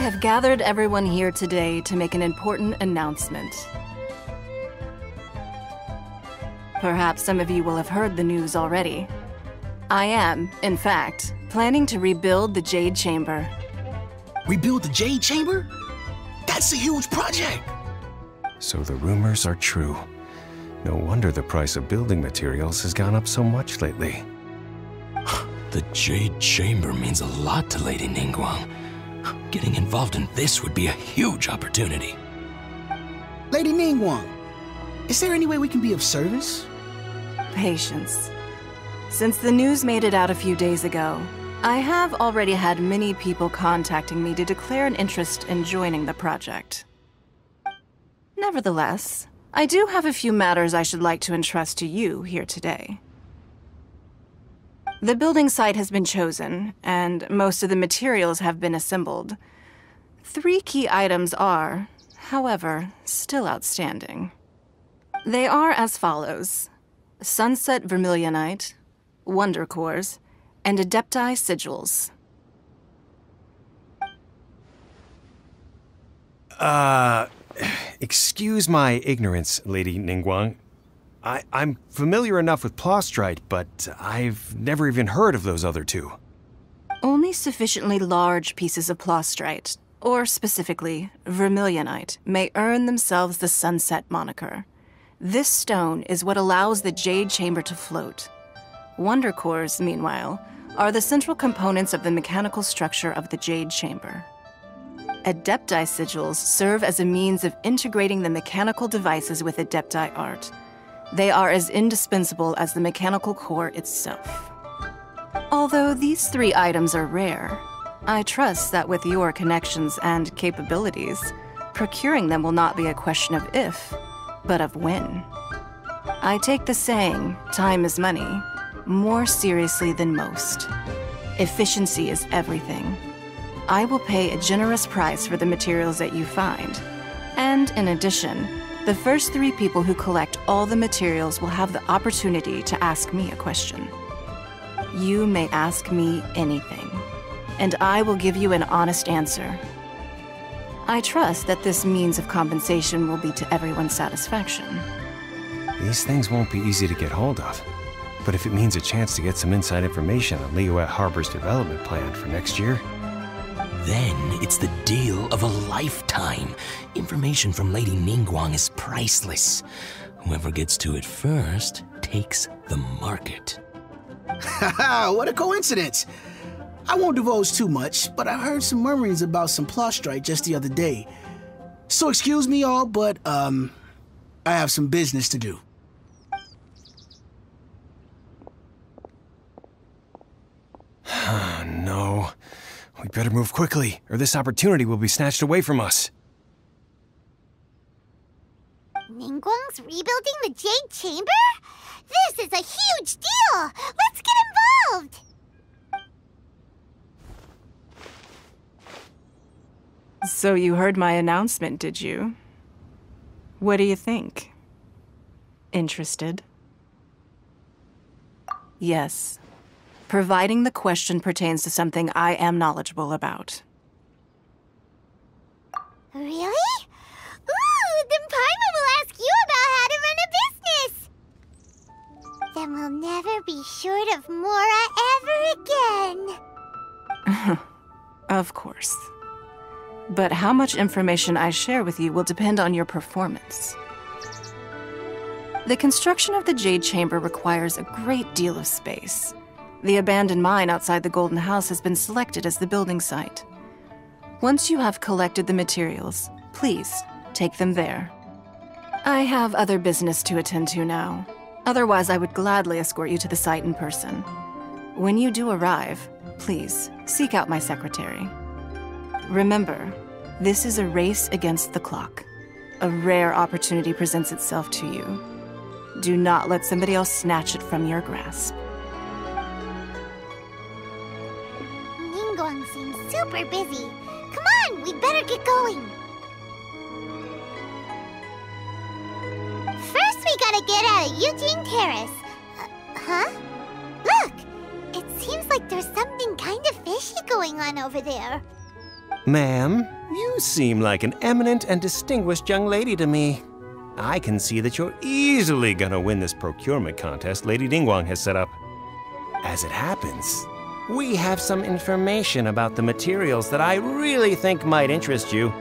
have gathered everyone here today to make an important announcement. Perhaps some of you will have heard the news already. I am, in fact, planning to rebuild the Jade Chamber. Rebuild the Jade Chamber? That's a huge project! So the rumors are true. No wonder the price of building materials has gone up so much lately. The Jade Chamber means a lot to Lady Ningguang. Getting involved in this would be a huge opportunity. Lady Ningguang, is there any way we can be of service? Patience. Since the news made it out a few days ago, I have already had many people contacting me to declare an interest in joining the project. Nevertheless, I do have a few matters I should like to entrust to you here today. The building site has been chosen, and most of the materials have been assembled. 3 key items are, however, still outstanding. They are as follows: Sunset Vermillonite, Wonder Cores, and Adepti Sigils. Excuse my ignorance, Lady Ningguang. I'm familiar enough with Plostrite, but I've never even heard of those other 2. Only sufficiently large pieces of Plostrite, or specifically Vermillonite, may earn themselves the Sunset moniker. This stone is what allows the Jade Chamber to float. Wonder Cores, meanwhile, are the central components of the mechanical structure of the Jade Chamber. Adepti Sigils serve as a means of integrating the mechanical devices with Adepti art. They are as indispensable as the mechanical core itself. Although these 3 items are rare, I trust that with your connections and capabilities, procuring them will not be a question of if, but of when. I take the saying, time is money, more seriously than most. Efficiency is everything. I will pay a generous price for the materials that you find. And in addition, the first 3 people who collect all the materials will have the opportunity to ask me a question. You may ask me anything, and I will give you an honest answer. I trust that this means of compensation will be to everyone's satisfaction. These things won't be easy to get hold of. But if it means a chance to get some inside information on Liyue Harbor's development plan for next year... Then it's the deal of a lifetime. Information from Lady Ningguang is priceless. Whoever gets to it first takes the market. Haha, what a coincidence! I won't divulge too much, but I heard some murmurings about some Plostrite just the other day. So excuse me all, but, I have some business to do. No. We better move quickly, or this opportunity will be snatched away from us. Ningguang's rebuilding the Jade Chamber? This is a huge deal! Let's get involved! So you heard my announcement, did you? What do you think? Interested? Yes. Providing the question pertains to something I am knowledgeable about. Really? Ooh, then Paimon will ask you about how to run a business! Then we'll never be short of Mora ever again. Of course. But how much information I share with you will depend on your performance. The construction of the Jade Chamber requires a great deal of space. The abandoned mine outside the Golden House has been selected as the building site. Once you have collected the materials, please take them there. I have other business to attend to now. Otherwise, I would gladly escort you to the site in person. When you do arrive, please seek out my secretary. Remember, this is a race against the clock. A rare opportunity presents itself to you. Do not let somebody else snatch it from your grasp. Ningguang seems super busy. Come on, we'd better get going. First, we gotta get out of Eugene Terrace. Huh? Look! It seems like there's something kind of fishy going on over there. Ma'am, you seem like an eminent and distinguished young lady to me. I can see that you're easily gonna win this procurement contest Lady Ningguang has set up. As it happens, we have some information about the materials that I really think might interest you.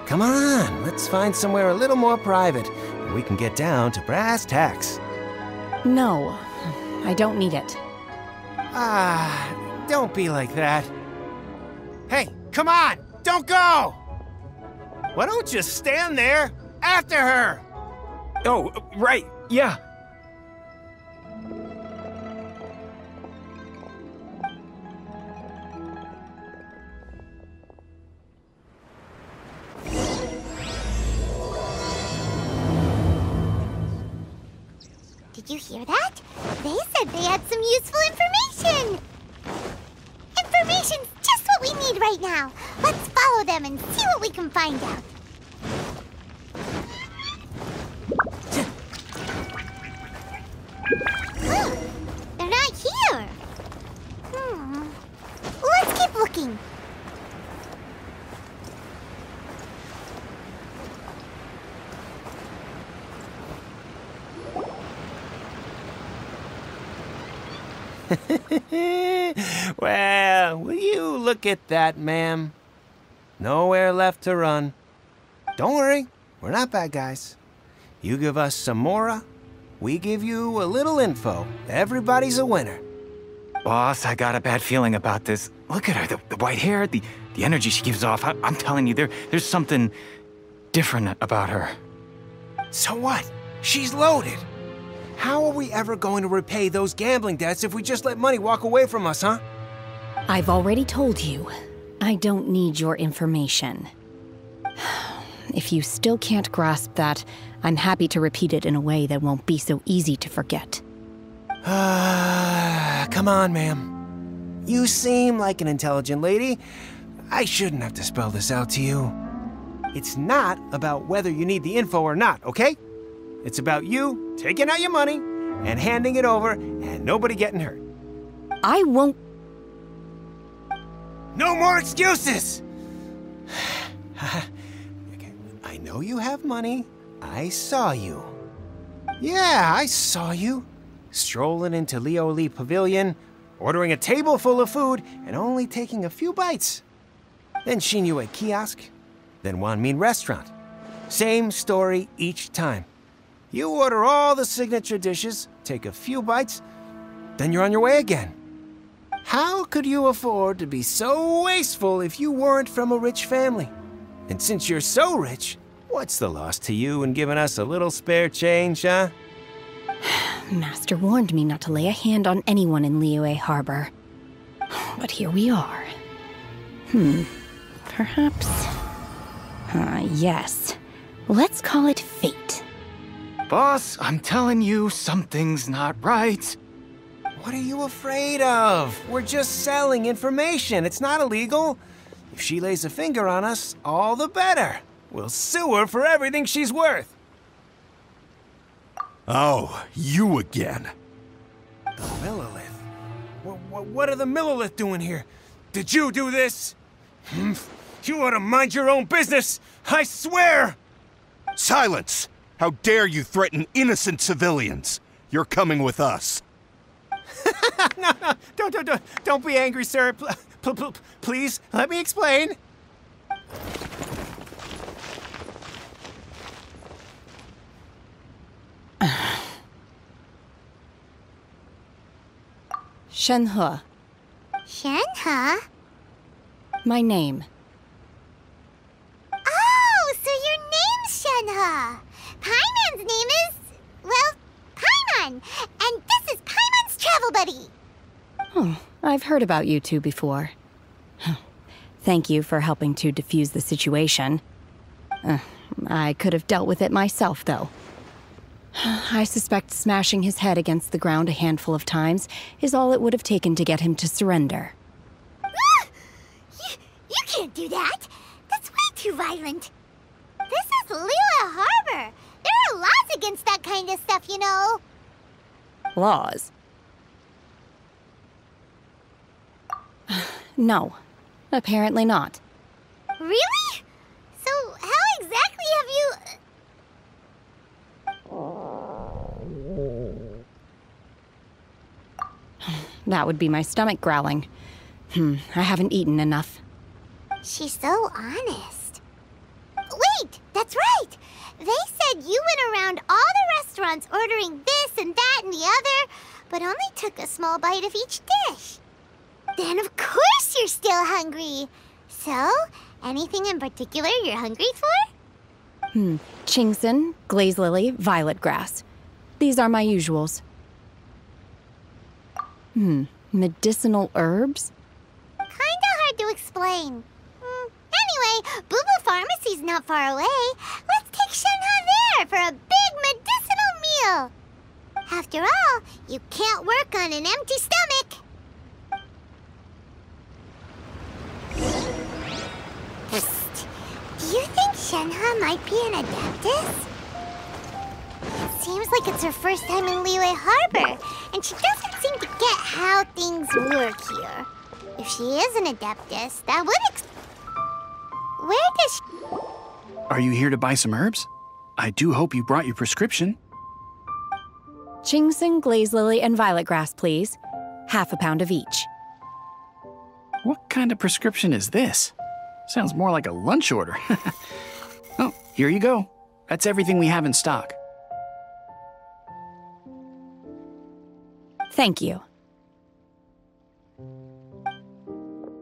Come on, let's find somewhere a little more private, and we can get down to brass tacks. No, I don't need it. Don't be like that. Hey, come on, don't go! Why don't you stand there after her? Oh, right, yeah. Did you hear that? They said they had some useful information! Information's just what we need right now. Let's follow them and see what we can find out. They're not here. Let's keep looking. Well, will you look at that, ma'am? Nowhere left to run. Don't worry, we're not bad guys. You give us some mora, we give you a little info. Everybody's a winner. Boss, I got a bad feeling about this. Look at her, the white hair, the energy she gives off. I'm telling you, there's something different about her. So what? She's loaded. How are we ever going to repay those gambling debts if we just let money walk away from us, huh? I've already told you, I don't need your information. If you still can't grasp that, I'm happy to repeat it in a way that won't be so easy to forget. Come on, ma'am. You seem like an intelligent lady. I shouldn't have to spell this out to you. It's not about whether you need the info or not, okay? It's about you taking out your money and handing it over and nobody getting hurt. I won't... No more excuses! I know you have money. I saw you. Yeah, I saw you. Strolling into Liyue Pavilion, ordering a table full of food, and only taking a few bites. Then Xingqiu kiosk, then Wanmin restaurant. Same story each time. You order all the signature dishes, take a few bites, then you're on your way again. How could you afford to be so wasteful if you weren't from a rich family? And since you're so rich, what's the loss to you in giving us a little spare change, huh? Master warned me not to lay a hand on anyone in Liyue Harbor. But here we are. Perhaps... yes. Let's call it fate. Boss, I'm telling you, something's not right. What are you afraid of? We're just selling information. It's not illegal. If she lays a finger on us, all the better. We'll sue her for everything she's worth. Oh, you again. The Millilith? What are the Millilith doing here? Did you do this? You ought to mind your own business, I swear! Silence! How dare you threaten innocent civilians? You're coming with us. No, don't be angry, sir. Please, let me explain. Shenhe. Shenhe? My name. Oh, so your name's Shenhe. Paimon's name is, well, Paimon. And this is Paimon's travel buddy. Oh, I've heard about you two before. Thank you for helping to defuse the situation. I could have dealt with it myself, though. I suspect smashing his head against the ground a handful of times is all it would have taken to get him to surrender. You can't do that. That's way too violent. This is Liyue Harbor. There are laws against that kind of stuff, you know. Laws? No, apparently not. Really? So, how exactly have you... That would be my stomach growling. I haven't eaten enough. She's so honest. Wait, that's right! They said you went around all the restaurants ordering this and that and the other, but only took a small bite of each dish. Then of course you're still hungry. So, anything in particular you're hungry for? Chingson, glaze lily, violet grass. These are my usuals. Medicinal herbs? Kinda hard to explain. Anyway, Bubu Pharmacy's not far away. Let's take Shenhe there for a big medicinal meal. After all, you can't work on an empty stomach. Psst. Do you think Shenhe might be an adeptus? It seems like it's her first time in Liyue Harbor, and she doesn't seem to get how things work here. If she is an adeptus, that would Where does she... Are you here to buy some herbs? I do hope you brought your prescription. Chingson, glaze lily, and violet grass, please. Half a pound of each. What kind of prescription is this? Sounds more like a lunch order. Oh, here you go. That's everything we have in stock. Thank you.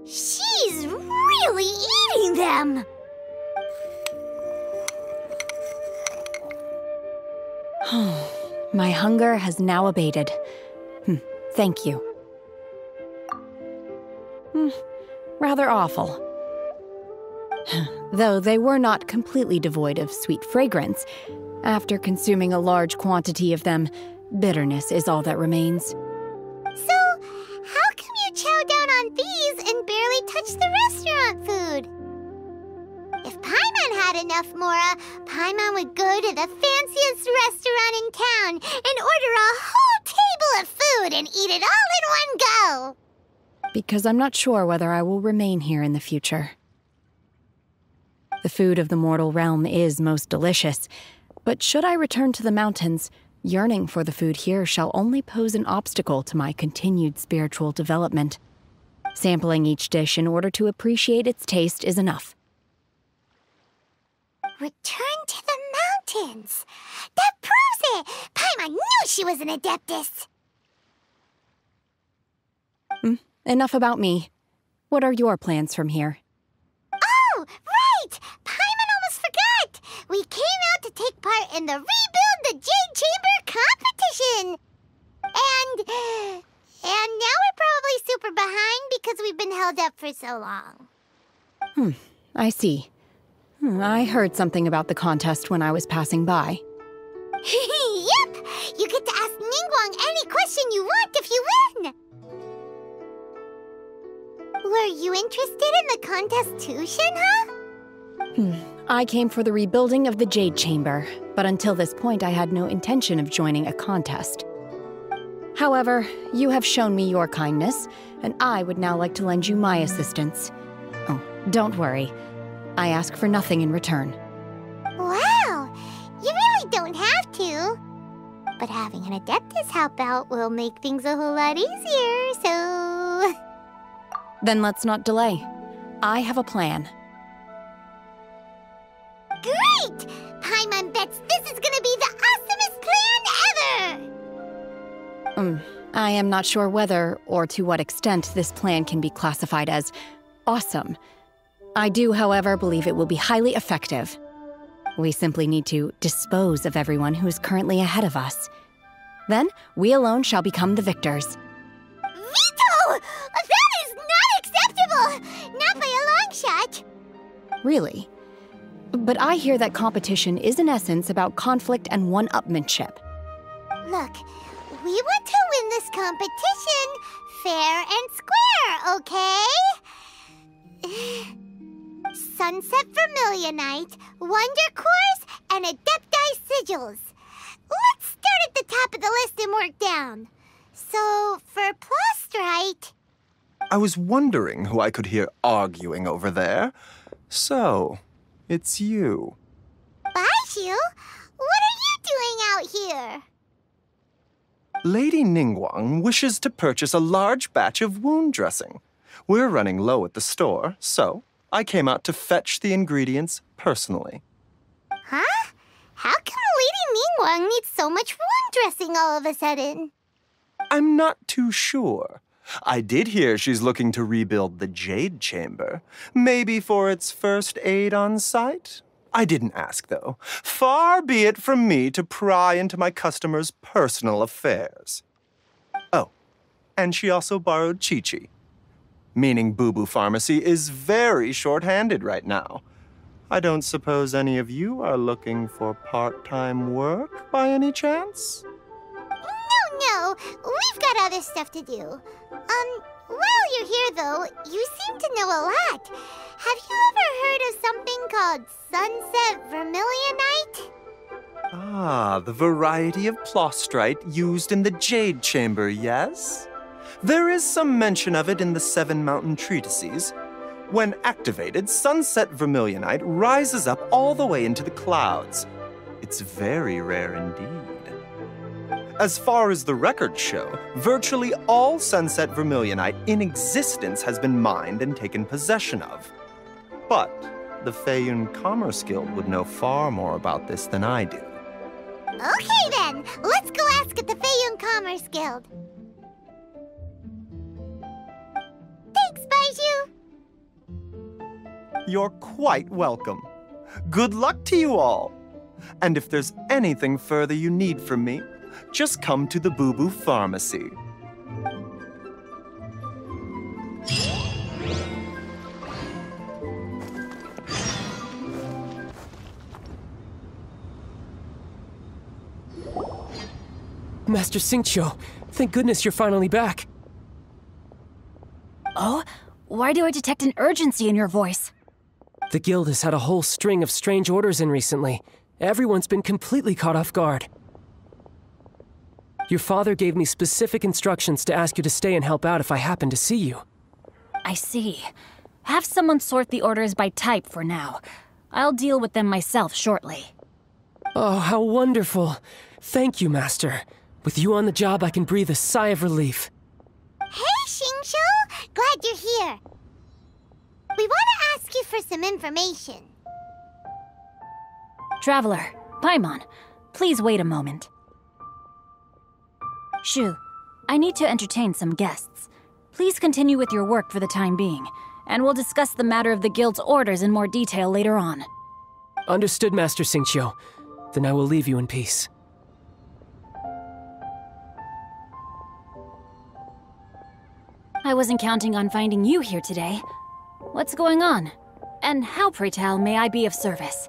She's really eating them! My hunger has now abated. Thank you. Rather awful. Though they were not completely devoid of sweet fragrance, after consuming a large quantity of them, bitterness is all that remains. So, how come you chow down on these and barely touch the restaurant food? If Paimon had enough mora, Paimon would go to the fanciest restaurant in town and order a whole table of food and eat it all in one go. Because I'm not sure whether I will remain here in the future. The food of the mortal realm is most delicious, but should I return to the mountains, yearning for the food here shall only pose an obstacle to my continued spiritual development. Sampling each dish in order to appreciate its taste is enough. Return to the mountains! That proves it! Paimon knew she was an adeptus! Enough about me. What are your plans from here? Oh, right! Paimon almost forgot! We came out to take part in the Rebuild the Jade Chamber competition! And now we're probably super behind because we've been held up for so long. I see. I heard something about the contest when I was passing by. Yep! You get to ask Ningguang any question you want if you win! Were you interested in the contest too, Shenhe? I came for the rebuilding of the Jade Chamber, but until this point I had no intention of joining a contest. However, you have shown me your kindness, and I would now like to lend you my assistance. Oh, don't worry. I ask for nothing in return. Wow! You really don't have to. But having an adeptus help out will make things a whole lot easier, so... Then let's not delay. I have a plan. Great! Paimon bets this is gonna be the awesomest plan ever! I am not sure whether or to what extent this plan can be classified as awesome. I do, however, believe it will be highly effective. We simply need to dispose of everyone who is currently ahead of us. Then, we alone shall become the victors. Veto! That is not acceptable! Not by a long shot! Really? But I hear that competition is in essence about conflict and one-upmanship. Look, we want to win this competition fair and square, okay? Sunset Vermillonite, Wonder Cores, and Adepti Sigils. Let's start at the top of the list and work down. So, for Plustrite... I was wondering who I could hear arguing over there. So, it's you. Baizhu? What are you doing out here? Lady Ningguang wishes to purchase a large batch of wound dressing. We're running low at the store, so I came out to fetch the ingredients personally. Huh? How come Lady Ningguang needs so much wound dressing all of a sudden? I'm not too sure. I did hear she's looking to rebuild the Jade Chamber. Maybe for its first aid on site? I didn't ask, though. Far be it from me to pry into my customers' personal affairs. Oh, and she also borrowed Chi-Chi. Meaning Bubu Pharmacy is very short-handed right now. I don't suppose any of you are looking for part-time work by any chance? No, we've got other stuff to do. While you're here though, you seem to know a lot. Have you ever heard of something called Sunset Vermillonite? Ah, the variety of plostrite used in the Jade Chamber, yes? There is some mention of it in the Seven Mountain Treatises. When activated, Sunset Vermillonite rises up all the way into the clouds. It's very rare indeed. As far as the records show, virtually all Sunset Vermillonite in existence has been mined and taken possession of. But the Feiyun Commerce Guild would know far more about this than I do. Okay then, let's go ask at the Feiyun Commerce Guild. Thanks, Baizhu. You're quite welcome. Good luck to you all. And if there's anything further you need from me, just come to the Bubu Pharmacy. Master Xingqiu, thank goodness you're finally back. Oh? Why do I detect an urgency in your voice? The guild has had a whole string of strange orders in recently. Everyone's been completely caught off guard. Your father gave me specific instructions to ask you to stay and help out if I happen to see you. I see. Have someone sort the orders by type for now. I'll deal with them myself shortly. Oh, how wonderful. Thank you, Master. With you on the job, I can breathe a sigh of relief. Hey, Xingqiu! Glad you're here. We want to ask you for some information. Traveler, Paimon, please wait a moment. Shu, I need to entertain some guests. Please continue with your work for the time being, and we'll discuss the matter of the guild's orders in more detail later on. Understood, Master Xingqiu. Then I will leave you in peace. I wasn't counting on finding you here today. What's going on? And how, pray tell, may I be of service?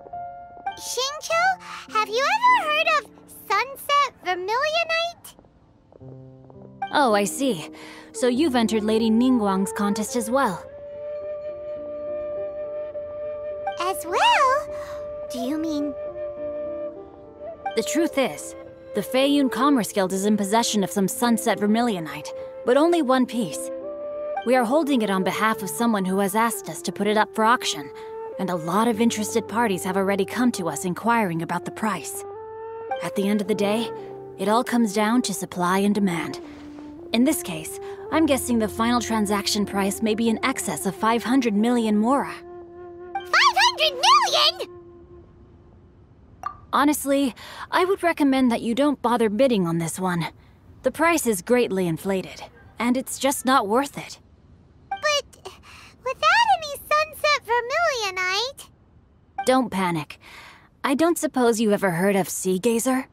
Xingqiu, have you ever heard of Sunset Vermillonite? Oh, I see. So you've entered Lady Ningguang's contest as well. As well? Do you mean... The truth is, the Feiyun Commerce Guild is in possession of some Sunset Vermillonite, but only one piece. We are holding it on behalf of someone who has asked us to put it up for auction, and a lot of interested parties have already come to us inquiring about the price. At the end of the day, it all comes down to supply and demand. In this case, I'm guessing the final transaction price may be in excess of 500 million mora. 500 million?! Honestly, I would recommend that you don't bother bidding on this one. The price is greatly inflated, and it's just not worth it. But without any Sunset Vermillonite... Don't panic. I don't suppose you ever heard of Sea Gazer?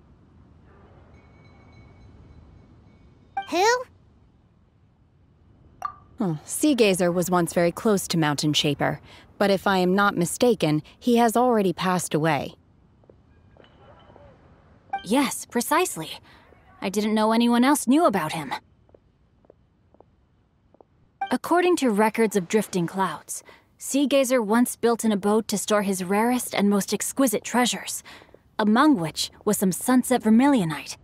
Who? Sea Gazer was once very close to Mountain Shaper, but if I am not mistaken, he has already passed away. Yes, precisely. I didn't know anyone else knew about him. According to records of drifting clouds, Sea Gazer once built an abode to store his rarest and most exquisite treasures, among which was some Sunset Vermillonite.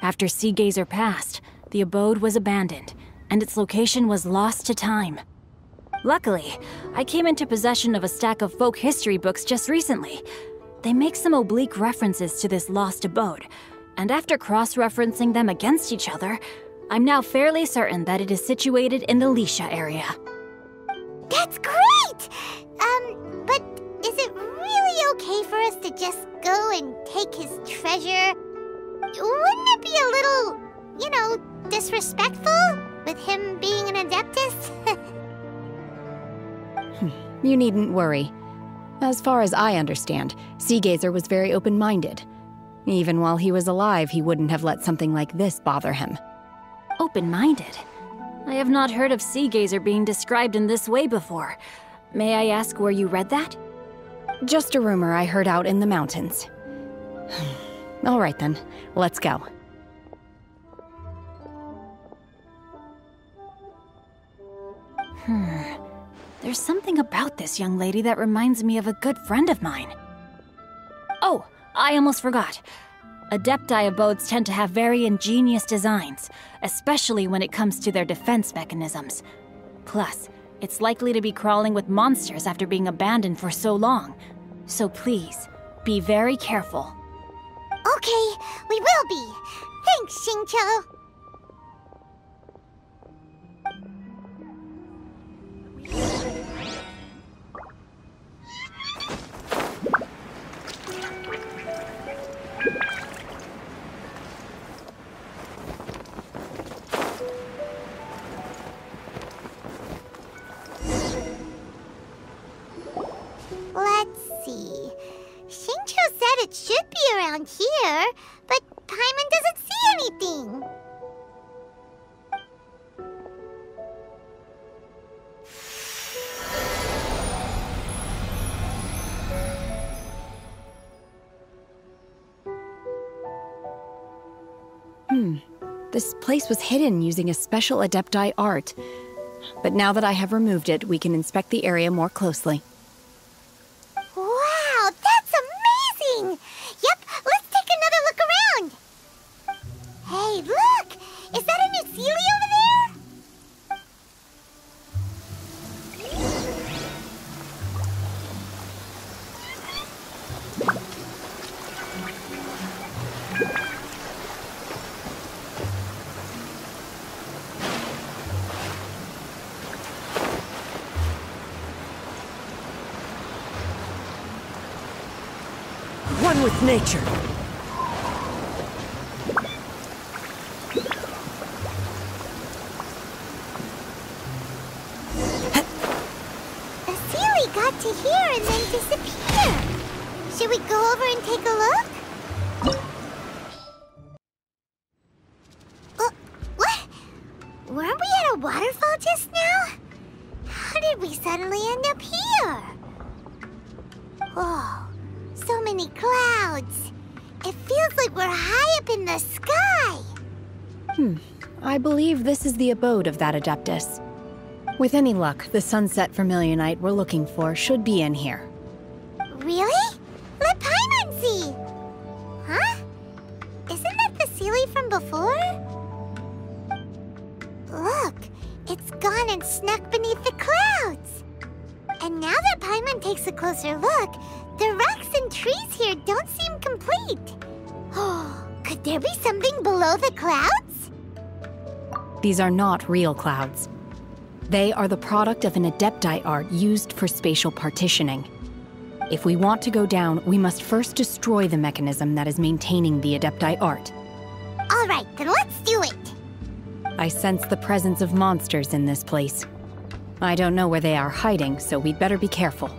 After Sea Gazer passed, the abode was abandoned, and its location was lost to time. Luckily, I came into possession of a stack of folk history books just recently. They make some oblique references to this lost abode, and after cross-referencing them against each other, I'm now fairly certain that it is situated in the Lisha area. That's great! But is it really okay for us to just go and take his treasure? Wouldn't it be a little, disrespectful with him being an Adeptus? You needn't worry. As far as I understand, Seagazer was very open-minded. Even while he was alive, he wouldn't have let something like this bother him. Open-minded? I have not heard of Seagazer being described in this way before. May I ask where you read that? Just a rumor I heard out in the mountains. All right then, let's go. There's something about this young lady that reminds me of a good friend of mine. Oh, I almost forgot. Adepti abodes tend to have very ingenious designs, especially when it comes to their defense mechanisms. Plus, it's likely to be crawling with monsters after being abandoned for so long. So please, be very careful. Okay, we will be. Thanks, Xingqiu. Let's see. Xingqiu said it should be around here, but Paimon doesn't see anything. This place was hidden using a special Adepti art. But now that I have removed it, we can inspect the area more closely. Wow, that's amazing! Yep, let's take another look around. Hey, look! Is that a new Seelie over there? One with nature. A Seelie got to here and then disappeared. Should we go over and take a look? What? Weren't we at a waterfall just now? How did we suddenly end up here? Whoa. So many clouds. It feels like we're high up in the sky. I believe this is the abode of that Adeptus. With any luck, the Sunset Vermillonite we're looking for should be in here. Really? Let Paimon see. Huh? Isn't that the Seelie from before? Look, it's gone and snuck beneath the clouds. And now that Paimon takes a closer look, the rocks and trees here don't seem complete. Oh, could there be something below the clouds? These are not real clouds. They are the product of an Adepti art used for spatial partitioning. If we want to go down, we must first destroy the mechanism that is maintaining the Adepti art. All right, then let's do it. I sense the presence of monsters in this place. I don't know where they are hiding, so we'd better be careful.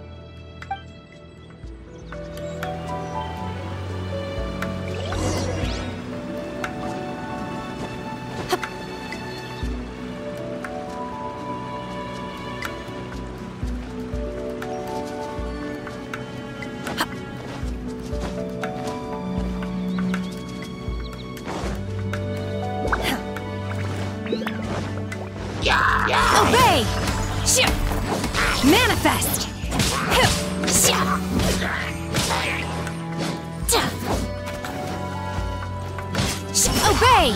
Obey! Manifest! Obey!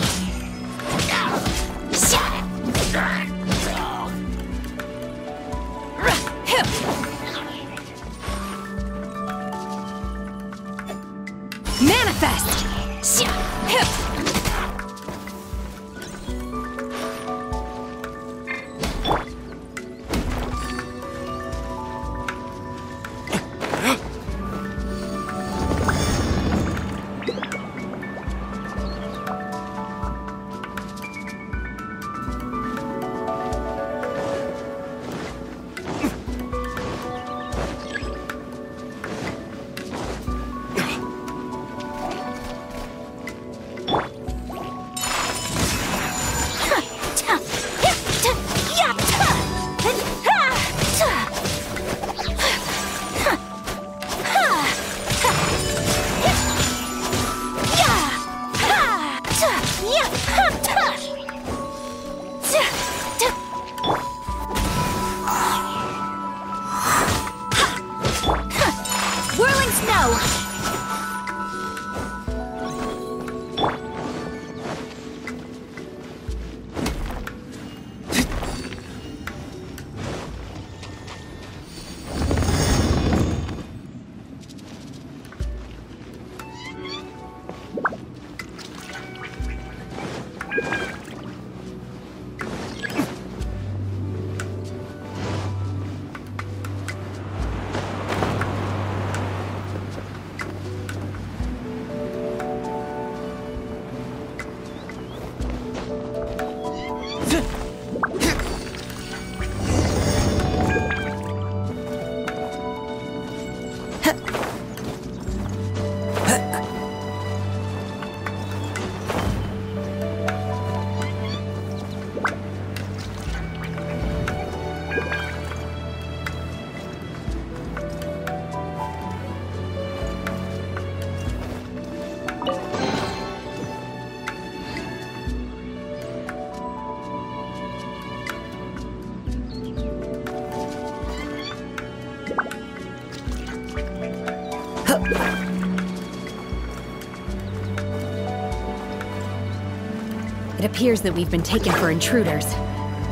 It appears that we've been taken for intruders.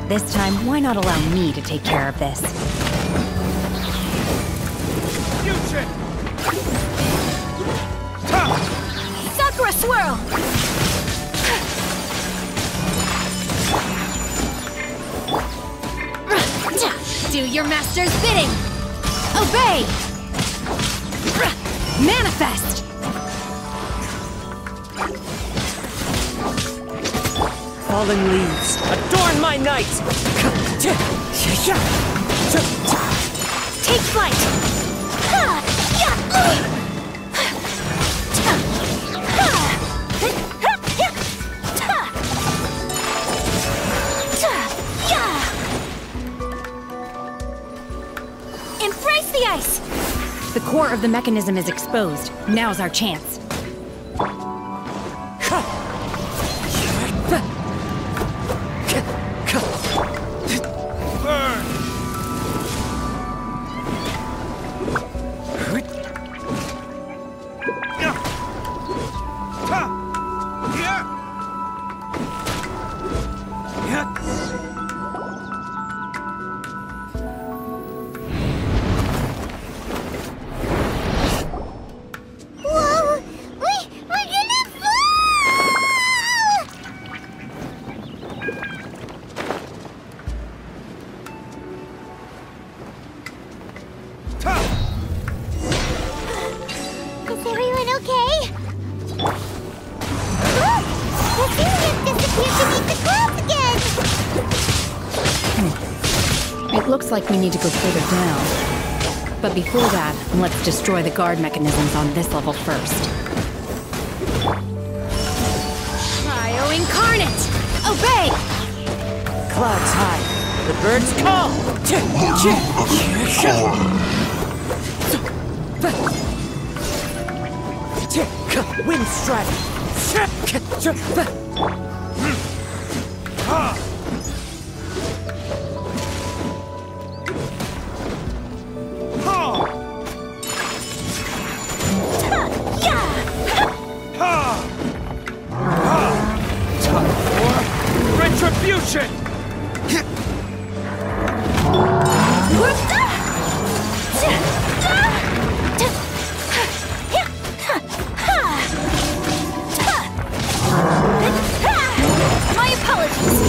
This time, why not allow me to take care of this? Sakura swirl! Do your master's bidding! Obey! Manifest! Fallen leaves, adorn my night! Take flight! Embrace the ice! The core of the mechanism is exposed. Now's our chance. Like we need to go further down. But before that, let's destroy the guard mechanisms on this level first. Cryo Incarnate! Obey! Clouds high, the birds call! Wind strike! Retribution! My apologies!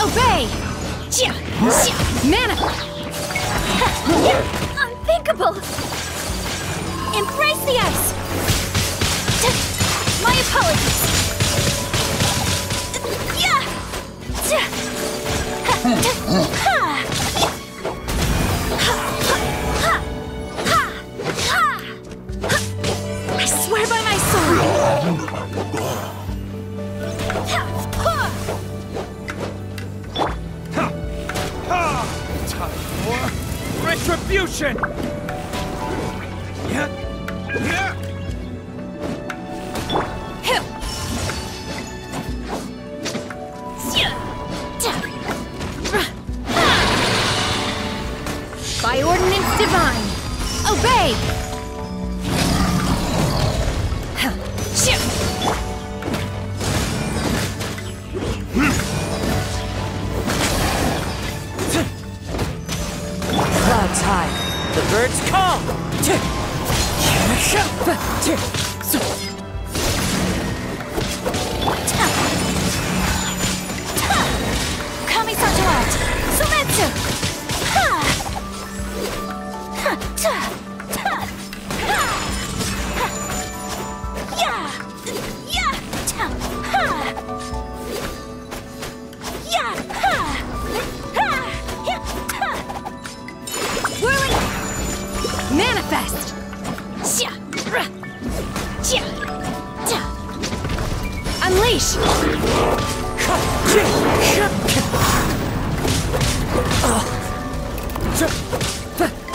Obey! Mana! Unthinkable! Embrace the ice! My apologies! I swear by my sword! Time for retribution! By ordinance divine, obey! Clouds high, the birds call! Kamisato out! Sumetsu! Whirling! Manifest! Unleash!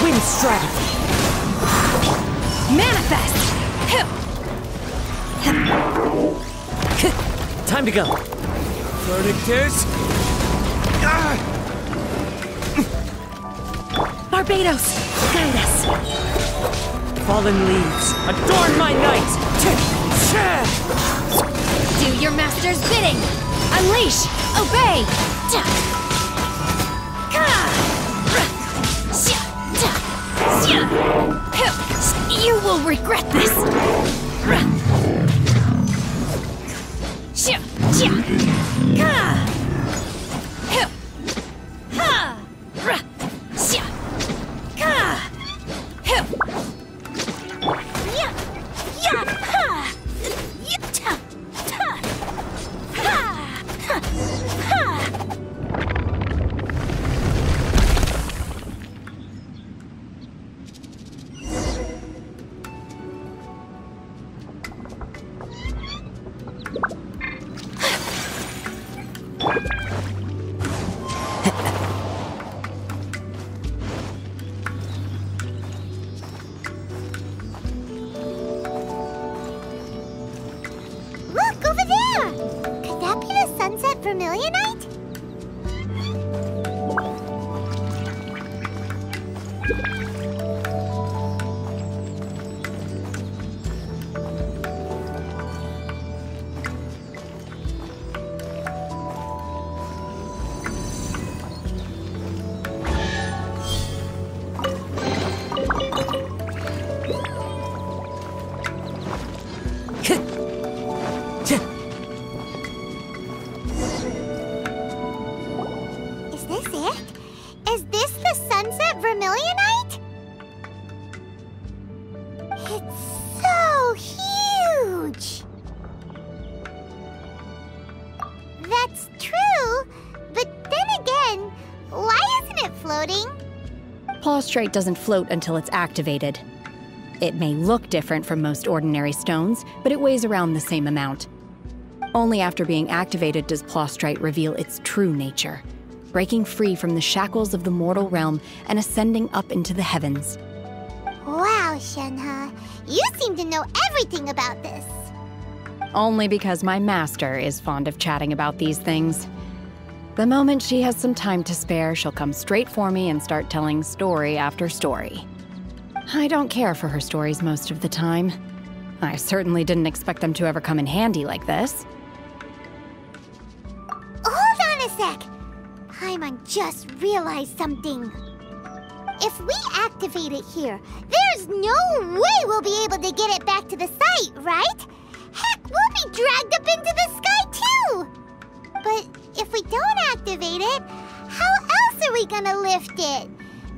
Wind strategy! Manifest! Time to go. Verdictors! Barbados, guide us! Fallen leaves, adorn my night! Do your master's bidding! Unleash! Obey! You will regret this! Look, over there! Could that be the Sunset Vermillonite? Is this it? Is this the Sunset Vermillonite? It's so huge! That's true, but then again, why isn't it floating? Plaustrite doesn't float until it's activated. It may look different from most ordinary stones, but it weighs around the same amount. Only after being activated does Plaustrite reveal its true nature, breaking free from the shackles of the mortal realm and ascending up into the heavens. Wow, Shenhe, you seem to know everything about this. Only because my master is fond of chatting about these things. The moment she has some time to spare, she'll come straight for me and start telling story after story. I don't care for her stories most of the time. I certainly didn't expect them to ever come in handy like this. Hold on a sec. Paimon just realized something. If we activate it here, there's no way we'll be able to get it back to the site, right? Heck, we'll be dragged up into the sky too! But if we don't activate it, how else are we gonna lift it?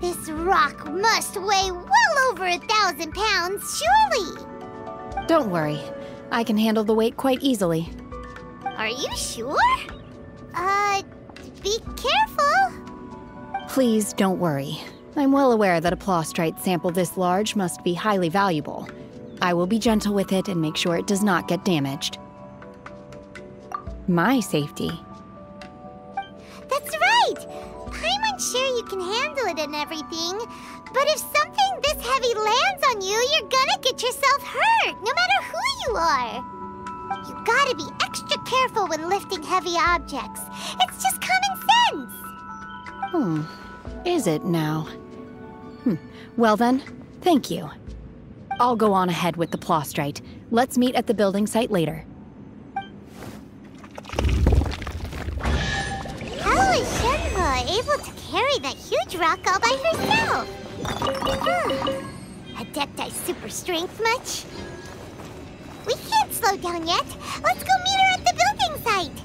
This rock must weigh well over 1,000 pounds, surely. Don't worry. I can handle the weight quite easily. Are you sure? Be careful. Please don't worry. I'm well aware that a plastrite sample this large must be highly valuable. I will be gentle with it and make sure it does not get damaged. My safety. That's right! Paimon's sure you can handle it and everything, but if something this heavy lands on you, you're gonna get yourself hurt, no matter who you are. You gotta be extra careful when lifting heavy objects. It's just common sense. Is it now? Well then, thank you. I'll go on ahead with the plastrite. Let's meet at the building site later. How is Shenhe able to carry that huge rock all by herself? Adepti super strength much? We can't slow down yet. Let's go meet her at the building site.